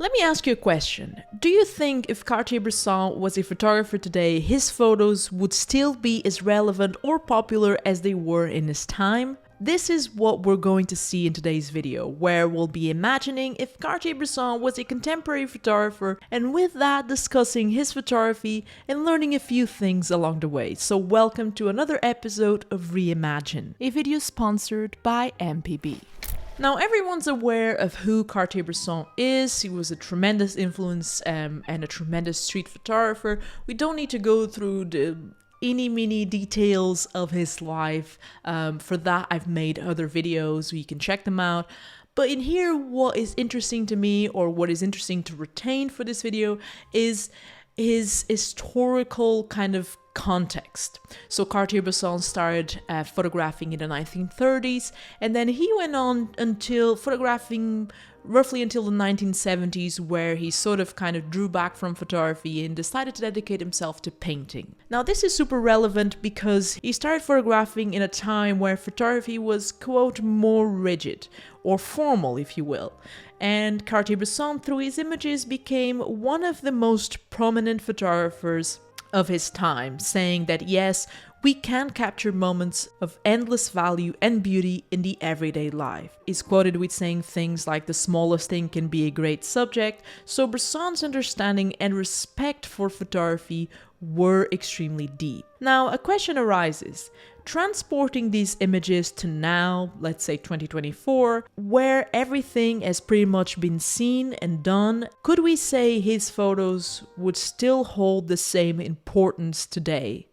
Let me ask you a question. Do you think if Cartier-Bresson was a photographer today, his photos would still be as relevant or popular as they were in his time? This is what we're going to see in today's video, where we'll be imagining if Cartier-Bresson was a contemporary photographer, and with that discussing his photography and learning a few things along the way. So welcome to another episode of Reimagine, a video sponsored by MPB. Now, everyone's aware of who Cartier-Bresson is. He was a tremendous influence and a tremendous street photographer. We don't need to go through the mini details of his life. For that, I've made other videos. You can check them out. But in here, what is interesting to me, or what is interesting to retain for this video, is his historical kind of context. So Cartier-Bresson started photographing in the 1930s, and then he went on until photographing roughly until the 1970s, where he sort of kind of drew back from photography and decided to dedicate himself to painting. Now this is super relevant because he started photographing in a time where photography was, quote, more rigid or formal, if you will. And Cartier-Bresson, through his images, became one of the most prominent photographers of his time, saying that yes, we can capture moments of endless value and beauty in the everyday life. He's quoted with saying things like the smallest thing can be a great subject, so Bresson's understanding and respect for photography were extremely deep. Now, a question arises. Transporting these images to now, let's say 2024, where everything has pretty much been seen and done, could we say his photos would still hold the same importance today?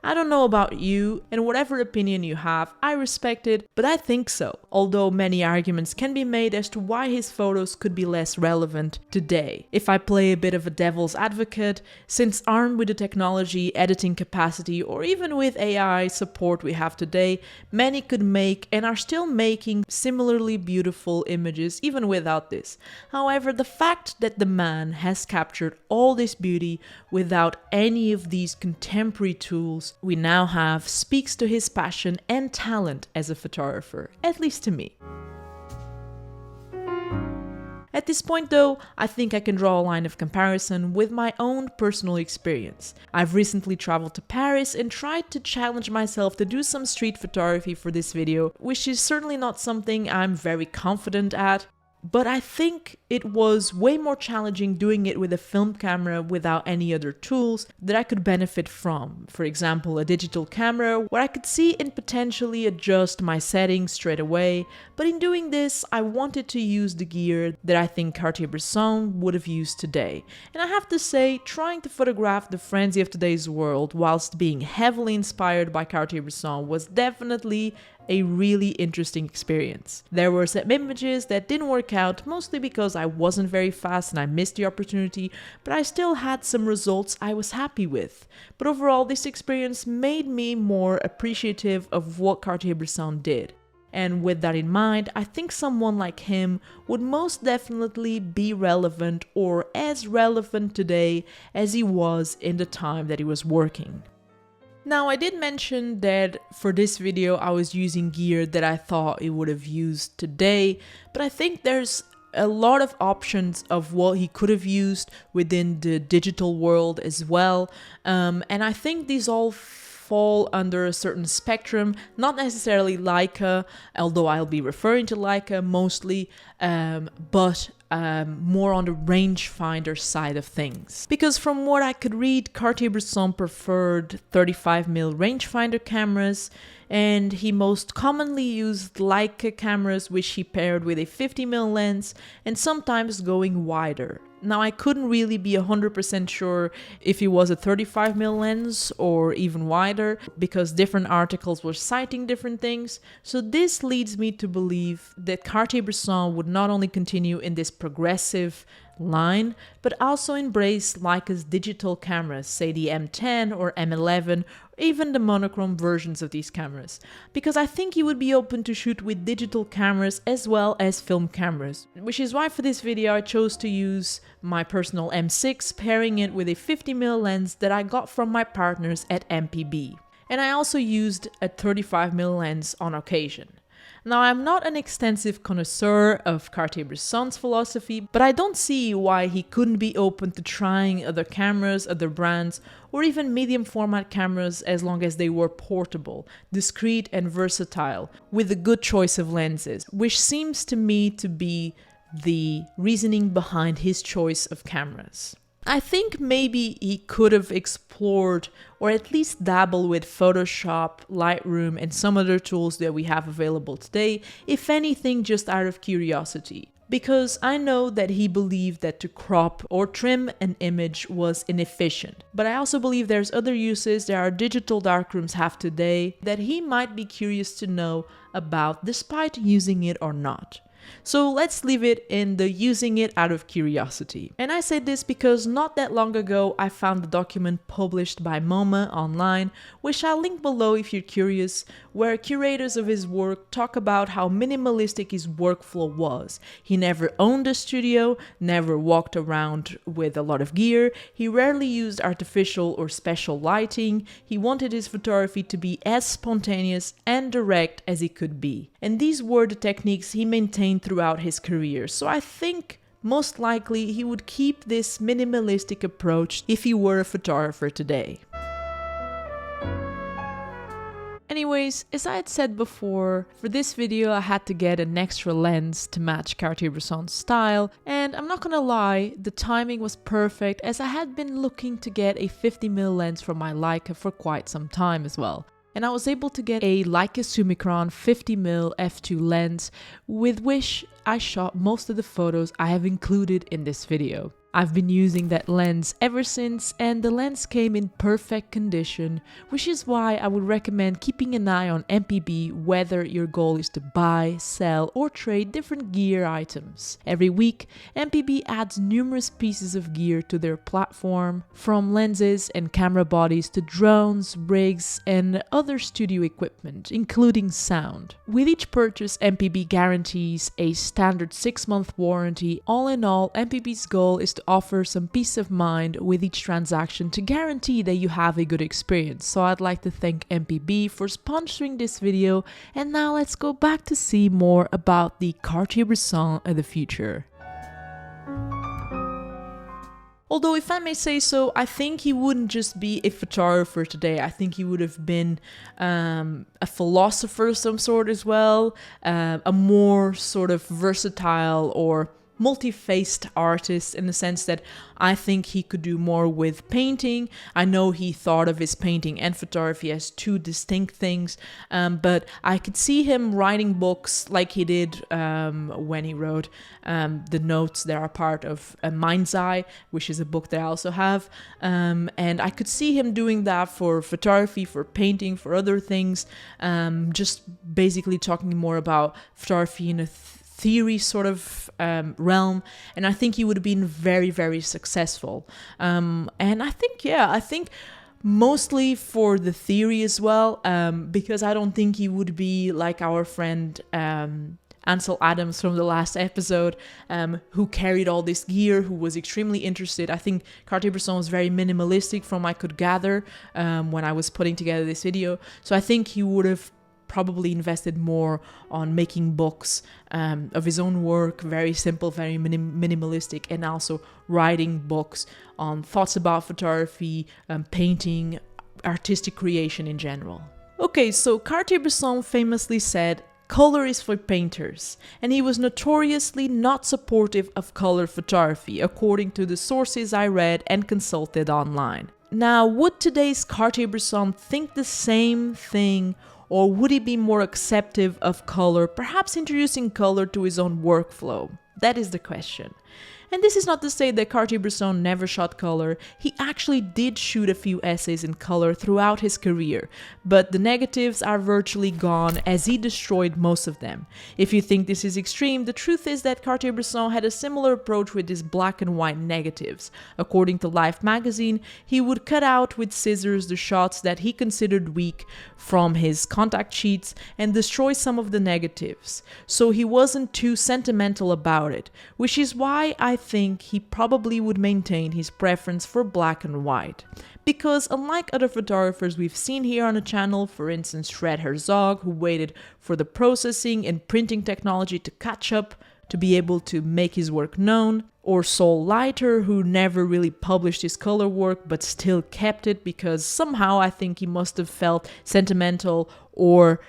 I don't know about you, and whatever opinion you have, I respect it, but I think so. Although many arguments can be made as to why his photos could be less relevant today. If I play a bit of a devil's advocate, since armed with the technology, editing capacity, or even with AI support we have today, many could make and are still making similarly beautiful images even without this. However, the fact that the man has captured all this beauty without any of these contemporary tools we now have speaks to his passion and talent as a photographer, at least to me. At this point though, I think I can draw a line of comparison with my own personal experience. I've recently traveled to Paris and tried to challenge myself to do some street photography for this video, which is certainly not something I'm very confident at. But I think it was way more challenging doing it with a film camera without any other tools that I could benefit from. For example, a digital camera where I could see and potentially adjust my settings straight away. But in doing this, I wanted to use the gear that I think Cartier-Bresson would have used today. And I have to say, trying to photograph the frenzy of today's world whilst being heavily inspired by Cartier-Bresson was definitely a really interesting experience. There were some images that didn't work out, mostly because I wasn't very fast and I missed the opportunity, but I still had some results I was happy with. But overall, this experience made me more appreciative of what Cartier-Bresson did. And with that in mind, I think someone like him would most definitely be relevant, or as relevant today as he was in the time that he was working. Now, I did mention that for this video I was using gear that I thought it would have used today, but I think there's a lot of options of what he could have used within the digital world as well, and I think these all fall under a certain spectrum, not necessarily Leica, although I'll be referring to Leica mostly, but more on the rangefinder side of things. Because from what I could read, Cartier-Bresson preferred 35mm rangefinder cameras, and he most commonly used Leica cameras, which he paired with a 50mm lens, and sometimes going wider. Now, I couldn't really be 100% sure if it was a 35mm lens or even wider, because different articles were citing different things. So this leads me to believe that Cartier-Bresson would not only continue in this progressive line, but also embrace Leica's digital cameras, say the M10 or M11, or even the monochrome versions of these cameras, because I think he would be open to shoot with digital cameras as well as film cameras, which is why for this video I chose to use my personal M6, pairing it with a 50mm lens that I got from my partners at MPB. And I also used a 35mm lens on occasion. Now, I'm not an extensive connoisseur of Cartier-Bresson's philosophy, but I don't see why he couldn't be open to trying other cameras, other brands, or even medium format cameras as long as they were portable, discreet and versatile, with a good choice of lenses, which seems to me to be the reasoning behind his choice of cameras. I think maybe he could have explored or at least dabbled with Photoshop, Lightroom, and some other tools that we have available today, if anything just out of curiosity. Because I know that he believed that to crop or trim an image was inefficient. But I also believe there's other uses that our digital darkrooms have today that he might be curious to know about despite using it or not. So let's leave it in the using it out of curiosity. And I say this because not that long ago I found a document published by MoMA online, which I'll link below if you're curious, where curators of his work talk about how minimalistic his workflow was. He never owned a studio, never walked around with a lot of gear, he rarely used artificial or special lighting, he wanted his photography to be as spontaneous and direct as it could be. And these were the techniques he maintained throughout his career, so I think most likely he would keep this minimalistic approach if he were a photographer today. Anyways, as I had said before, for this video I had to get an extra lens to match Cartier-Bresson's style, and I'm not gonna lie, the timing was perfect as I had been looking to get a 50mm lens for my Leica for quite some time as well. And I was able to get a Leica Summicron 50mm f2 lens with which I shot most of the photos I have included in this video. I've been using that lens ever since, and the lens came in perfect condition, which is why I would recommend keeping an eye on MPB whether your goal is to buy, sell, or trade different gear items. Every week, MPB adds numerous pieces of gear to their platform, from lenses and camera bodies to drones, rigs, and other studio equipment, including sound. With each purchase, MPB guarantees a standard 6-month warranty. All in all, MPB's goal is to offer some peace of mind with each transaction to guarantee that you have a good experience. So I'd like to thank MPB for sponsoring this video, and now let's go back to see more about the Cartier-Bresson of the future. Although, if I may say so, I think he wouldn't just be a photographer today. I think he would have been a philosopher of some sort as well, a more sort of versatile or multi-faced artist, in the sense that I think he could do more with painting. I know he thought of his painting and photography as two distinct things, but I could see him writing books like he did when he wrote the notes that are part of Mind's Eye, which is a book that I also have, and I could see him doing that for photography, for painting, for other things, just basically talking more about photography in a theory sort of realm, and I think he would have been very, very successful. And I think mostly for the theory as well, because I don't think he would be like our friend Ansel Adams from the last episode, who carried all this gear, who was extremely interested. I think Cartier-Bresson was very minimalistic from what I could gather when I was putting together this video, so I think he would have probably invested more on making books of his own work, very simple, very minimalistic, and also writing books on thoughts about photography, painting, artistic creation in general. Okay, so Cartier-Bresson famously said, "Color is for painters," and he was notoriously not supportive of color photography, according to the sources I read and consulted online. Now, would today's Cartier-Bresson think the same thing, or would he be more acceptive of color, perhaps introducing color to his own workflow? That is the question. And this is not to say that Cartier-Bresson never shot color. He actually did shoot a few essays in color throughout his career, but the negatives are virtually gone as he destroyed most of them. If you think this is extreme, the truth is that Cartier-Bresson had a similar approach with his black and white negatives. According to Life magazine, he would cut out with scissors the shots that he considered weak from his contact sheets and destroy some of the negatives. So he wasn't too sentimental about it, which is why why I think he probably would maintain his preference for black and white. Because unlike other photographers we've seen here on the channel, for instance Fred Herzog, who waited for the processing and printing technology to catch up to be able to make his work known, or Saul Leiter, who never really published his color work but still kept it because somehow I think he must have felt sentimental or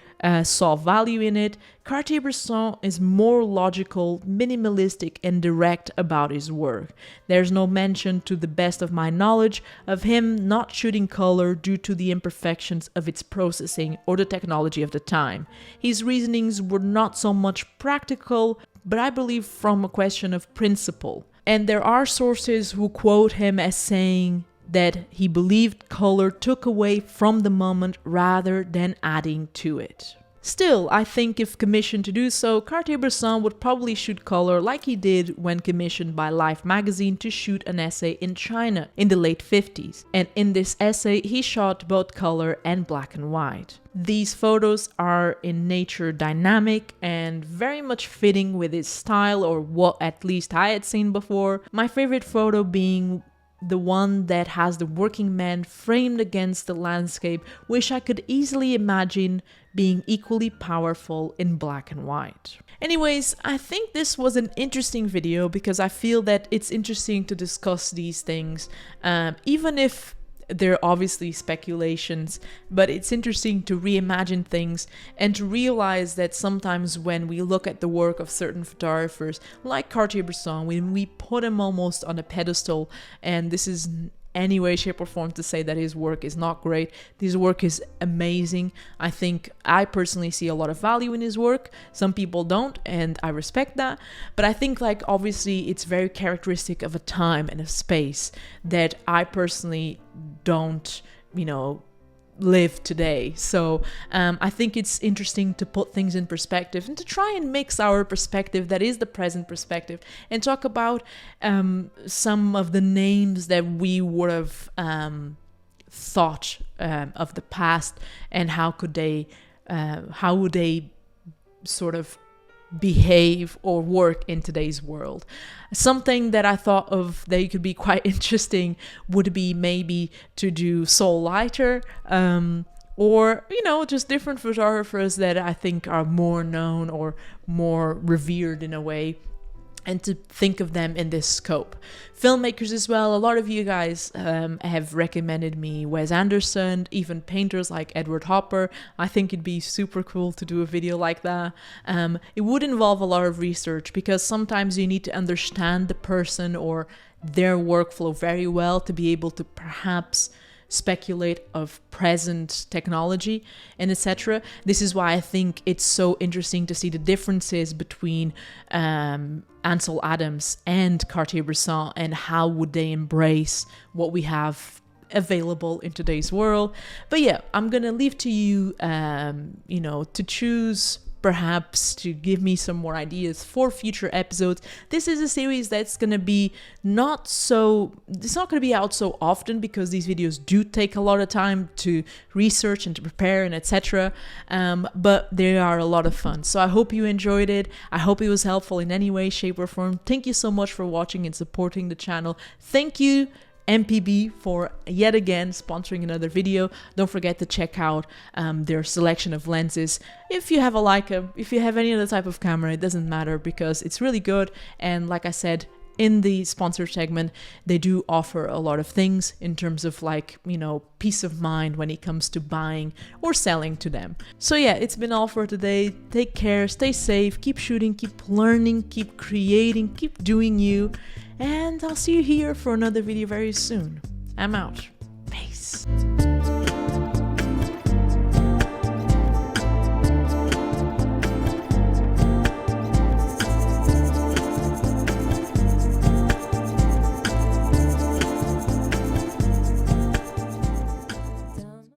saw value in it, Cartier-Bresson is more logical, minimalistic, and direct about his work. There's no mention, to the best of my knowledge, of him not shooting color due to the imperfections of its processing or the technology of the time. His reasonings were not so much practical, but I believe from a question of principle. And there are sources who quote him as saying that he believed color took away from the moment rather than adding to it. Still, I think if commissioned to do so, Cartier-Bresson would probably shoot color like he did when commissioned by Life magazine to shoot an essay in China in the late 50s. And in this essay, he shot both color and black and white. These photos are in nature dynamic and very much fitting with his style, or what at least I had seen before. My favorite photo being the one that has the working man framed against the landscape, which I could easily imagine being equally powerful in black and white. Anyways, I think this was an interesting video because I feel that it's interesting to discuss these things, even if they're obviously speculations, but it's interesting to reimagine things and to realize that sometimes when we look at the work of certain photographers like Cartier-Bresson, when we put him almost on a pedestal, and this is any way, shape or form to say that his work is not great. His work is amazing. I think I personally see a lot of value in his work. Some people don't, and I respect that. But I think like obviously it's very characteristic of a time and a space that I personally don't, live today. So I think it's interesting to put things in perspective and to try and mix our perspective, that is the present perspective, and talk about some of the names that we would have thought of the past, and how would they sort of behave or work in today's world. Something that I thought of that could be quite interesting would be maybe to do Saul Leiter, or just different photographers that I think are more known or more revered in a way, and to think of them in this scope. Filmmakers as well, a lot of you guys have recommended me Wes Anderson, even painters like Edward Hopper. I think it'd be super cool to do a video like that. It would involve a lot of research because sometimes you need to understand the person or their workflow very well to be able to perhaps speculate of present technology and etc. This is why I think it's so interesting to see the differences between Ansel Adams and Cartier-Bresson, and how would they embrace what we have available in today's world. But yeah, I'm gonna leave to you to choose, perhaps to give me some more ideas for future episodes. This is a series that's going to be it's not going to be out so often because these videos do take a lot of time to research and to prepare and etc. But they are a lot of fun. So I hope you enjoyed it. I hope it was helpful in any way, shape or form. Thank you so much for watching and supporting the channel. Thank you MPB for yet again sponsoring another video. Don't forget to check out their selection of lenses. If you have a Leica, if you have any other type of camera, it doesn't matter because it's really good. And like I said, in the sponsor segment, they do offer a lot of things in terms of peace of mind when it comes to buying or selling to them. So yeah, it's been all for today. Take care, stay safe, keep shooting, keep learning, keep creating, keep doing you. And I'll see you here for another video very soon. I'm out. Peace.